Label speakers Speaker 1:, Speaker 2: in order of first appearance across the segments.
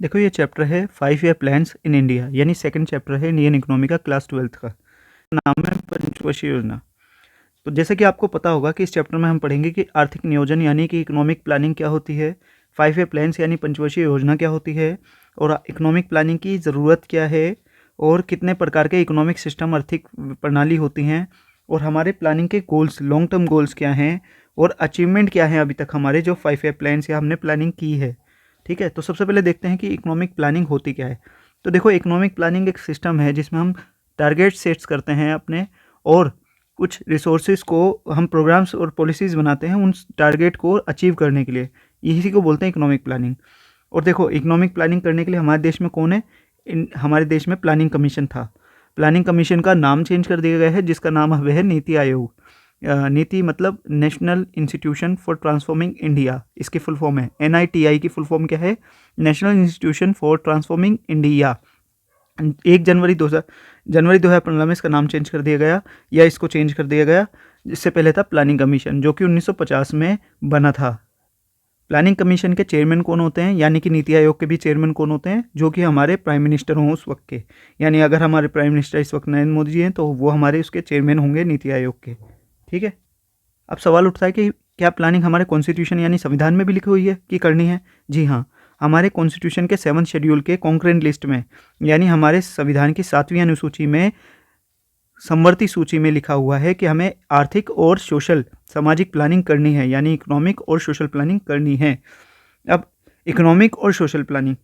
Speaker 1: देखो ये चैप्टर है 5 ईयर प्लान्स इन इंडिया, यानी सेकंड चैप्टर है इंडियन इकोनॉमी का क्लास 12th का। नाम है पंचवर्षीय योजना। तो जैसे कि आपको पता होगा कि इस चैप्टर में हम पढ़ेंगे कि आर्थिक नियोजन यानी कि इकोनॉमिक प्लानिंग क्या होती है, 5 ईयर प्लान्स यानी पंचवर्षीय योजना क्या होती है, और इकोनॉमिक प्लानिंग की ज़रूरत क्या है, और कितने प्रकार के इकोनॉमिक सिस्टम आर्थिक प्रणाली होती हैं, और हमारे प्लानिंग के गोल्स, लॉन्ग टर्म गोल्स क्या हैं, और अचीवमेंट क्या है अभी तक हमारे जो 5 ईयर प्लान्स या हमने प्लानिंग की है। ठीक है, तो सबसे पहले देखते हैं कि इकोनॉमिक प्लानिंग होती क्या है। तो देखो, इकोनॉमिक प्लानिंग एक सिस्टम है जिसमें हम टारगेट सेट्स करते हैं अपने, और कुछ रिसोर्सेज को हम प्रोग्राम्स और पॉलिसीज़ बनाते हैं उन टारगेट को अचीव करने के लिए। इसी को बोलते हैं इकोनॉमिक प्लानिंग। और देखो, इकोनॉमिक प्लानिंग करने के लिए हमारे देश में कौन है? हमारे देश में प्लानिंग कमीशन था। प्लानिंग कमीशन का नाम चेंज कर दिया गया है, जिसका नाम अब है नीति आयोग। नीति मतलब national institution for transforming India, इसकी फुल फॉर्म है। NITI की फुल फॉर्म क्या है? National institution for transforming India. 1 जनवरी 2015 में इसका नाम चेंज कर दिया गया, या इसको चेंज कर दिया गया। इससे पहले था प्लानिंग कमीशन, जो कि 1950 में बना था। प्लानिंग कमीशन के चेयरमैन कौन होते हैं, यानी कि नीति आयोग के भी चेयरमैन कौन होते हैं? जो कि हमारे प्राइम मिनिस्टर हों उस वक्त के। यानी अगर हमारे प्राइम मिनिस्टर इस वक्त नरेंद्र मोदी जी हैं, तो वो हमारे उसके चेयरमैन होंगे नीति आयोग के। ठीक है। अब सवाल उठता है कि क्या प्लानिंग हमारे कॉन्स्टिट्यूशन यानी संविधान में भी लिखी हुई है कि करनी है? जी हाँ, हमारे कॉन्स्टिट्यूशन के 7 शेड्यूल के कॉन्करेंट लिस्ट में, यानी हमारे संविधान की 7वीं अनुसूची में, समवर्ती सूची में लिखा हुआ है कि हमें आर्थिक और सोशल, सामाजिक प्लानिंग करनी है, यानी इकोनॉमिक और सोशल प्लानिंग करनी है। अब इकोनॉमिक और सोशल प्लानिंग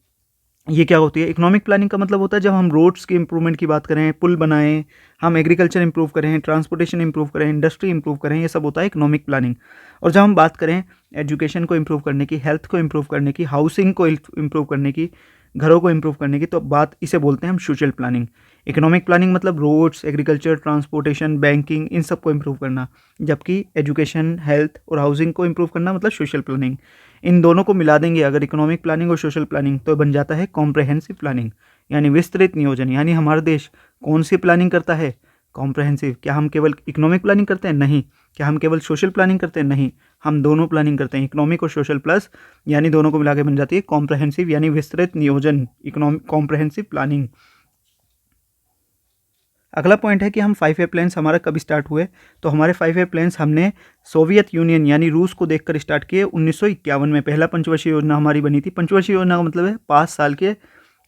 Speaker 1: ये क्या होती है? इकोनॉमिक प्लानिंग का मतलब होता है जब हम रोड्स के इंप्रूवमेंट की बात करें, पुल बनाएं, हम एग्रीकल्चर इंप्रूव करें, ट्रांसपोर्टेशन इंप्रूव करें, इंडस्ट्री इंप्रूव करें, ये सब होता है इकोनॉमिक प्लानिंग। और जब हम बात करें एजुकेशन को इंप्रूव करने की, हेल्थ को इंप्रूव करने की, हाउसिंग को इंप्रूव करने की, घरों को इंप्रूव करने की, तो बात इसे बोलते हैं हम सोशल प्लानिंग। इकोनॉमिक प्लानिंग मतलब रोड्स, एग्रीकल्चर, ट्रांसपोर्टेशन, बैंकिंग, इन सब को इंप्रूव करना, जबकि एजुकेशन, हेल्थ और हाउसिंग को इंप्रूव करना मतलब सोशल प्लानिंग। इन दोनों को मिला देंगे अगर इकोनॉमिक प्लानिंग और सोशल प्लानिंग, तो बन जाता है कॉम्प्रहेंसिव प्लानिंग, यानी विस्तृत नियोजन। यानी हमारा देश कौन सी प्लानिंग करता है? कॉम्प्रहेंसिव। क्या हम केवल इकोनॉमिक प्लानिंग करते हैं? नहीं। क्या हम केवल सोशल प्लानिंग करते हैं? नहीं। हम दोनों प्लानिंग करते हैं, इकोनॉमिक और सोशल प्लस, यानी दोनों को मिला के बन जाती है कॉम्प्रहेंसिव यानी विस्तृत नियोजन, इकोनॉमिक कॉम्प्रहेंसिव प्लानिंग। अगला पॉइंट है कि हम 5 ईयर प्लान्स हमारा कब स्टार्ट हुए? तो हमारे 5 ईयर प्लान्स हमने सोवियत यूनियन यानी रूस को देखकर स्टार्ट किए 1951 में। पहला पंचवर्षीय योजना हमारी बनी थी। पंचवर्षीय योजना का मतलब है 5 साल के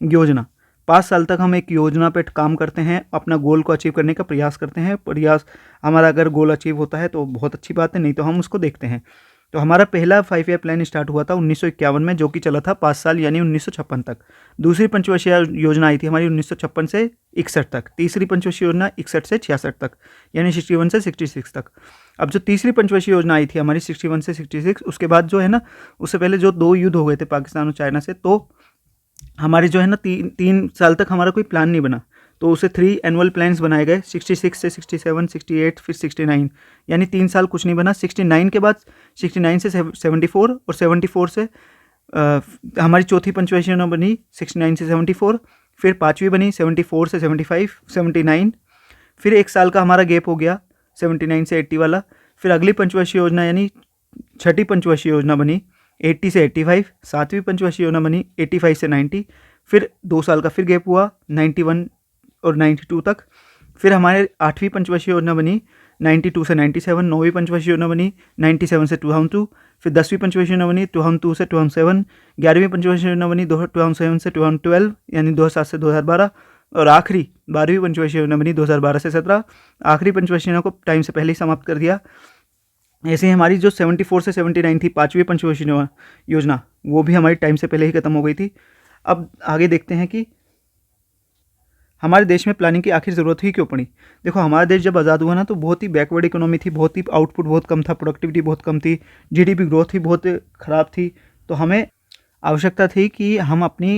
Speaker 1: योजना। 5 साल तक हम एक योजना पे काम करते हैं, अपना गोल को अचीव करने का प्रयास करते हैं। प्रयास हमारा अगर गोल अचीव होता है तो बहुत अच्छी बात है, नहीं तो हम उसको देखते हैं। तो हमारा पहला 5 ईयर प्लान स्टार्ट हुआ था 1951 में, जो कि चला था 5 साल यानी 1956 तक। दूसरी पंचवर्षीय योजना आई थी हमारी 1956 से 61 तक। तीसरी पंचवर्षीय योजना 61 से 66 तक, यानी 61 से 66 तक। अब जो तीसरी पंचवर्षीय योजना आई थी हमारी 61 से 66, उसके बाद जो है ना, उससे पहले जो 2 युद्ध हो गए थे पाकिस्तान और चाइना से, तो हमारे जो है ना 3 साल तक हमारा कोई प्लान नहीं बना। तो उसे 3 एनुअल प्लान्स बनाए गए, 66 से 67, 68 फिर 69, यानी 3 साल कुछ नहीं बना। 69 के बाद 69 से 74, और 74 से हमारी चौथी पंचवर्षीय योजना बनी 69 से 74, फिर पाँचवीं बनी 74 से 75, 79, फिर 1 साल का हमारा गैप हो गया 79 से 80 वाला। फिर अगली पंचवर्षीय योजना यानी छठी पंचवर्षीय योजना बनी 80 से 85, सातवीं पंचवर्षीय योजना बनी 85 से 90, फिर 2 साल का फिर गैप हुआ 91 और 92 तक। फिर हमारे 8वीं पंचवर्षीय योजना बनी 92 से 97, 9वीं पंचवर्षीय योजना बनी 97 से 2002, फिर 10वीं पंचवर्षीय योजना बनी 2002 से 2007, 11वीं पंचवर्षीय योजना बनी 2007 से 2012 यानी 2007 से 2012, और आखिरी 12वीं पंचवर्षीय योजना बनी 2012 से 17। आखिरी पंचवर्षीय योजना को टाइम से पहले ही समाप्त कर दिया। ऐसे ही हमारी जो 74 से 79 थी 5वीं पंचवर्षीय योजना, वो भी हमारी टाइम से पहले ही खत्म हो गई थी। अब आगे देखते हैं कि हमारे देश में प्लानिंग की आखिर ज़रूरत ही क्यों पड़ी। देखो, हमारा देश जब आज़ाद हुआ ना, तो बहुत ही बैकवर्ड इकोनॉमी थी, बहुत ही आउटपुट बहुत कम था, प्रोडक्टिविटी बहुत कम थी, GDP ग्रोथ ही बहुत ख़राब थी। तो हमें आवश्यकता थी कि हम अपनी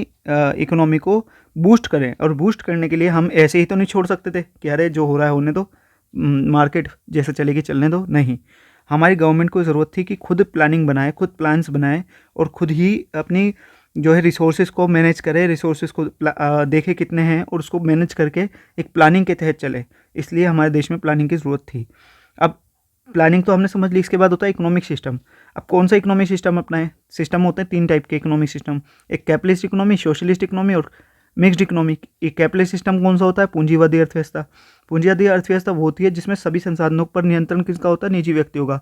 Speaker 1: इकोनॉमी को बूस्ट करें, और बूस्ट करने के लिए हम ऐसे ही तो नहीं छोड़ सकते थे कि अरे जो हो रहा है होने दो, मार्केट जैसे चलेगी चलने दो। नहीं, हमारी गवर्नमेंट को ज़रूरत थी कि खुद प्लानिंग बनाए, खुद प्लान्स बनाए, और खुद ही अपनी जो है रिसोर्सेज को मैनेज करे, रिसोर्सेज को देखे कितने हैं, और उसको मैनेज करके एक प्लानिंग के तहत चले। इसलिए हमारे देश में प्लानिंग की ज़रूरत थी। अब प्लानिंग तो हमने समझ ली, इसके बाद होता है इकोनॉमिक सिस्टम। अब कौन सा इकोनॉमिक सिस्टम अपनाएं? सिस्टम होते हैं 3 टाइप के इकोनॉमिक सिस्टम, एक कैपिटलिस्ट इकोनॉमी, सोशलिस्ट इकोनॉमी और मिक्स्ड इकोनॉमी। एक कैपिटलिस्ट सिस्टम कौन सा होता है? पूंजीवादी अर्थव्यवस्था। पूंजीवादी अर्थव्यवस्था वो होती है जिसमें सभी संसाधनों पर नियंत्रण किसका होता है? निजी व्यक्तियों का।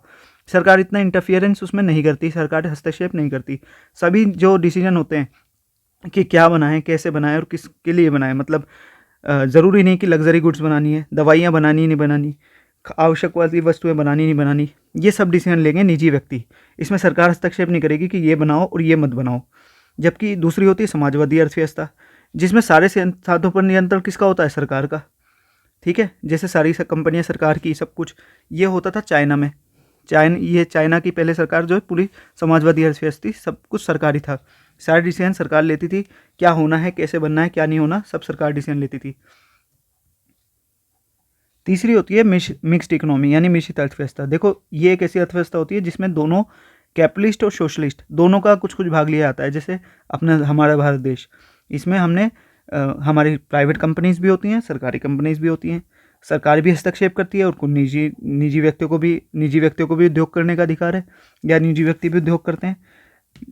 Speaker 1: सरकार इतना इंटरफियरेंस उसमें नहीं करती, सरकार हस्तक्षेप नहीं करती। सभी जो डिसीजन होते हैं कि क्या बनाएं, कैसे बनाएं और किसके लिए बनाएं, मतलब ज़रूरी नहीं कि लग्जरी गुड्स बनानी है, दवाइयाँ बनानी नहीं बनानी, आवश्यक वाली वस्तुएं बनानी नहीं बनानी, ये सब डिसीजन लेंगे निजी व्यक्ति। इसमें सरकार हस्तक्षेप नहीं करेगी कि ये बनाओ और ये मत बनाओ। जबकि दूसरी होती है समाजवादी अर्थव्यवस्था, जिसमें सारे संसाधनों पर नियंत्रण किसका होता है? सरकार का। ठीक है, जैसे सारी कंपनियां सरकार की, सब कुछ। ये होता था चाइना में। चाइना की पहले सरकार जो है पूरी समाजवादी अर्थव्यवस्था थी, सब कुछ सरकारी था, सारे डिसीजन सरकार लेती थी, क्या होना है, कैसे बनना है, क्या नहीं होना, सब सरकार डिसीजन लेती थी। तीसरी होती है मिक्स्ड इकोनॉमी यानी मिश्रित अर्थव्यवस्था। देखो ये एक ऐसी अर्थव्यवस्था होती है जिसमें दोनों कैपिटलिस्ट और सोशलिस्ट दोनों का कुछ कुछ भाग लिया जाता है। जैसे अपना हमारा भारत देश, इसमें हमने हमारी प्राइवेट कंपनीज भी होती हैं, सरकारी कंपनीज भी होती हैं। सरकार भी हस्तक्षेप करती है और कुछ निजी व्यक्तियों को भी उद्योग करने का अधिकार है, या निजी व्यक्ति भी उद्योग करते हैं।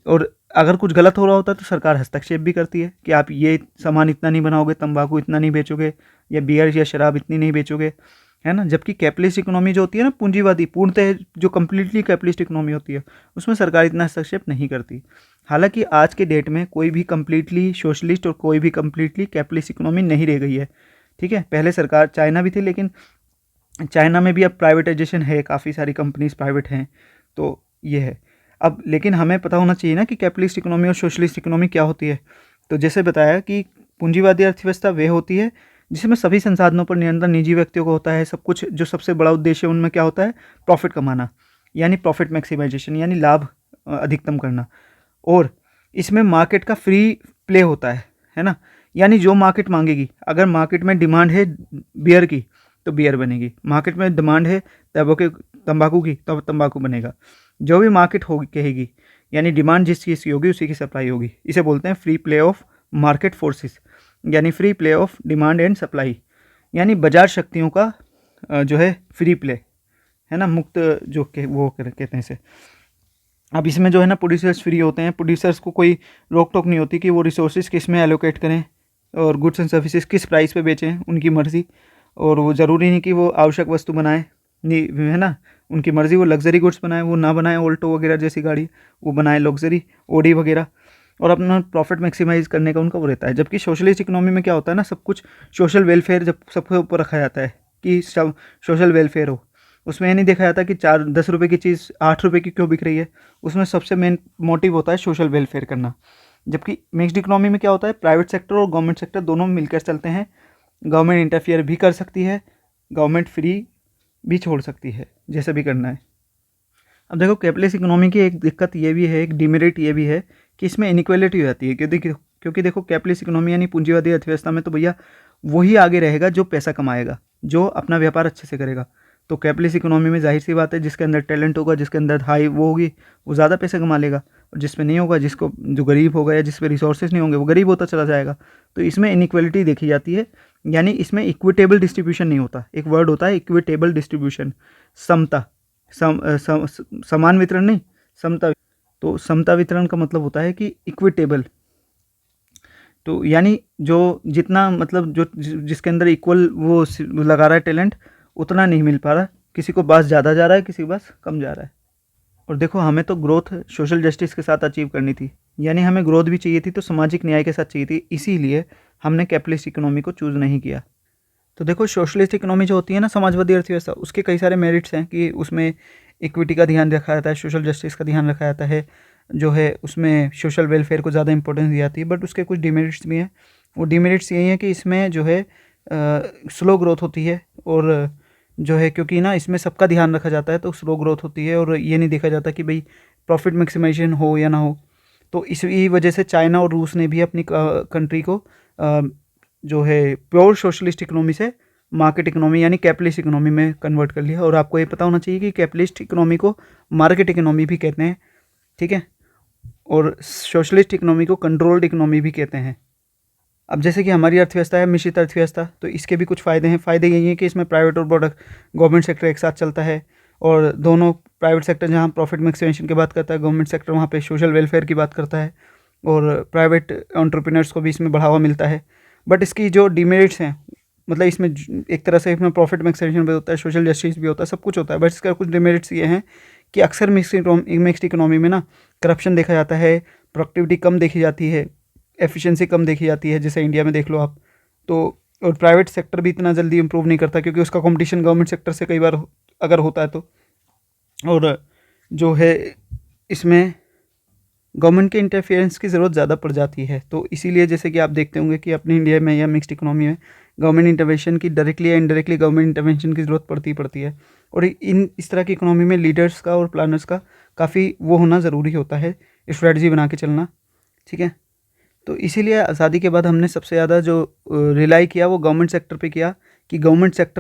Speaker 1: और अगर कुछ गलत हो रहा होता है तो सरकार हस्तक्षेप भी करती है कि आप ये सामान इतना नहीं बनाओगे, तंबाकू इतना नहीं बेचोगे, या बियर या शराब इतनी नहीं बेचोगे, है ना। जबकि कैपिटलिस्ट इकोनॉमी जो होती है ना, पूंजीवादी, पूर्णतः जो कम्प्लीटली कैपिटलिस्ट इकोनॉमी होती है, उसमें सरकार इतना हस्तक्षेप नहीं करती। हालांकि आज के डेट में कोई भी कम्प्लीटली सोशलिस्ट और कोई भी कम्प्लीटली कैपिटलिस्ट इकोनॉमी नहीं रह गई है। ठीक है, पहले सरकार, चाइना भी थी, लेकिन चाइना में भी अब प्राइवेटाइजेशन है, काफ़ी सारी कंपनीज प्राइवेट हैं, तो ये है। अब लेकिन हमें पता होना चाहिए ना कि कैपिटलिस्ट इकोनॉमी और सोशलिस्ट इकोनॉमी क्या होती है। तो जैसे बताया कि पूंजीवादी अर्थव्यवस्था वे होती है जिसमें सभी संसाधनों पर नियंत्रण निजी व्यक्तियों को होता है। सब कुछ जो सबसे बड़ा उद्देश्य है उनमें क्या होता है? प्रॉफिट कमाना, यानी प्रॉफिट मैक्सिमाइजेशन, यानी लाभ अधिकतम करना। और इसमें मार्केट का फ्री प्ले होता है ना। यानी जो मार्केट मांगेगी, अगर मार्केट में डिमांड है बियर की तो बियर बनेगी, मार्केट में डिमांड है तंबाकू की तो तंबाकू बनेगा। जो भी मार्केट होगी कहेगी, यानी डिमांड जिस चीज़ की होगी उसी की सप्लाई होगी। इसे बोलते हैं free play of market forces, यानी free play of demand and supply, यानी बाजार शक्तियों का जो है फ्री प्ले, है ना, मुक्त जो वो कहते हैं इसे। अब इसमें जो है ना प्रोड्यूसर्स फ्री होते हैं, प्रोड्यूसर्स को कोई रोक टोक नहीं होती कि वो रिसोर्सेज किस में एलोकेट करें और गुड्स एंड सर्विसेज किस प्राइस पे बेचें, उनकी मर्ज़ी। और वो ज़रूरी नहीं कि वो आवश्यक वस्तु बनाए, नहीं, है ना, उनकी मर्ज़ी। वो लग्जरी गुड्स बनाए, वो ना बनाए ऑल्टो वगैरह जैसी गाड़ी, वो बनाए लग्जरी ओडी वगैरह, और अपना प्रॉफिट मैक्सिमाइज करने का उनका वो रहता है। जबकि सोशलिस्ट इकोनॉमी में क्या होता है ना, सब कुछ सोशल वेलफेयर जब सबके ऊपर रखा जाता है कि सब सोशल वेलफेयर हो। उसमें ये नहीं देखा जाता कि 10 रुपये की चीज़ 8 रुपये की क्यों बिक रही है, उसमें सबसे मेन मोटिव होता है सोशल वेलफेयर करना। जबकि मिक्स्ड इकोनॉमी में क्या होता है, प्राइवेट सेक्टर और गवर्नमेंट सेक्टर दोनों मिलकर चलते हैं। गवर्नमेंट इंटरफियर भी कर सकती है, गवर्नमेंट फ्री भी छोड़ सकती है, जैसे भी करना है। अब देखो कैपिटलिस्ट इकोनॉमी की एक दिक्कत ये भी है, एक डिमेरिट ये भी है कि इसमें इनइक्वालिटी हो जाती है। क्योंकि देखो कैपिटलिस्ट इकोनॉमी यानी पूंजीवादी अर्थव्यवस्था में तो भैया वही आगे रहेगा जो पैसा कमाएगा, जो अपना व्यापार अच्छे से करेगा। तो कैपिटलिस्ट इकोनॉमी में जाहिर सी बात है, जिसके अंदर टैलेंट होगा, जिसके अंदर हाई वो होगी, वो ज़्यादा पैसे कमा लेगा, और जिसमें नहीं होगा, जो गरीब होगा या जिस पे रिसोर्सेज नहीं होंगे, वो गरीब होता चला जाएगा। तो इसमें इनइक्वालिटी देखी जाती है, यानी इसमें इक्विटेबल डिस्ट्रीब्यूशन नहीं होता। एक वर्ड होता है इक्विटेबल डिस्ट्रीब्यूशन, समता, समान वितरण नहीं, समता। तो समता वितरण का मतलब होता है कि इक्विटेबल, तो यानी जो जितना मतलब जो जिसके अंदर इक्वल वो लगा रहा है टैलेंट, उतना नहीं मिल पा रहा, किसी को पास ज़्यादा जा रहा है, किसी के पास कम जा रहा है। और देखो हमें तो ग्रोथ सोशल जस्टिस के साथ अचीव करनी थी, यानी हमें ग्रोथ भी चाहिए थी तो सामाजिक न्याय के साथ चाहिए थी, इसीलिए हमने कैपिटलिस्ट इकोनॉमी को चूज़ नहीं किया। तो देखो सोशलिस्ट इकोनॉमी जो होती है ना, समाजवादी अर्थव्यवस्था, उसके कई सारे मेरिट्स हैं कि उसमें इक्विटी का ध्यान रखा जाता है, सोशल जस्टिस का ध्यान रखा जाता है, जो है उसमें सोशल वेलफेयर को ज़्यादा इंपॉर्टेंस दी जाती है। बट उसके कुछ डिमेरिट्स भी हैं। वो डिमेरिट्स यही हैं कि इसमें जो है स्लो ग्रोथ होती है, और जो है क्योंकि ना इसमें सबका ध्यान रखा जाता है तो स्लो ग्रोथ होती है, और ये नहीं देखा जाता कि भाई प्रॉफिट मैक्सिमाइजेशन हो या ना हो। तो इसी वजह से चाइना और रूस ने भी अपनी कंट्री को जो है प्योर सोशलिस्ट इकोनॉमी से मार्केट इकोनॉमी यानी कैपिटलिस्ट इकोनॉमी में कन्वर्ट कर लिया। और आपको ये पता होना चाहिए कि कैपिटलिस्ट इकोनॉमी को मार्केट इकोनॉमी भी कहते हैं, ठीक है, और सोशलिस्ट इकोनॉमी को कंट्रोल्ड इकोनॉमी भी कहते हैं। अब जैसे कि हमारी अर्थव्यवस्था है मिश्रित अर्थव्यवस्था, तो इसके भी कुछ फ़ायदे हैं। फ़ायदे यही हैं कि इसमें प्राइवेट और गवर्नमेंट सेक्टर एक साथ चलता है, और दोनों प्राइवेट सेक्टर जहाँ प्रॉफिट मैक्सिमाइजेशन की बात करता है, गवर्नमेंट सेक्टर वहाँ पे सोशल वेलफेयर की बात करता है और प्राइवेट एंटरप्रेन्योर्स को भी इसमें बढ़ावा मिलता है। बट इसकी जो डिमेरिट्स हैं, मतलब इसमें एक तरह से इसमें प्रॉफिट मैक्सिमाइजेशन भी होता है, सोशल जस्टिस भी होता है, सब कुछ होता है, बट इसका कुछ डिमेरिट्स ये हैं कि अक्सर मिक्स्ड इकोनॉमी में ना करप्शन देखा जाता है, प्रोडक्टिविटी कम देखी जाती है, एफिशिएंसी कम देखी जाती है, जैसे इंडिया में देख लो आप। तो और प्राइवेट सेक्टर भी इतना जल्दी इंप्रूव नहीं करता क्योंकि उसका कंपटीशन गवर्नमेंट सेक्टर से कई बार अगर होता है तो। और जो है इसमें गवर्नमेंट के इंटरफेरेंस की ज़रूरत ज़्यादा पड़ जाती है। तो इसीलिए जैसे कि आप देखते होंगे कि अपने इंडिया में या मिक्स्ड इकोनॉमी में गवर्नमेंट इंटरवेंशन की डायरेक्टली या इनडायरेक्टली गवर्नमेंट इंटरवेंशन की ज़रूरत पड़ती है। और इस तरह की इकोनॉमी में लीडर्स का और प्लानर्स का काफ़ी वो होना ज़रूरी होता है, स्ट्रेटजी बना के चलना। ठीक है, तो इसीलिए आज़ादी के बाद हमने सबसे ज़्यादा जो रिलाई किया वो गवर्नमेंट सेक्टर पे किया कि गवर्नमेंट सेक्टर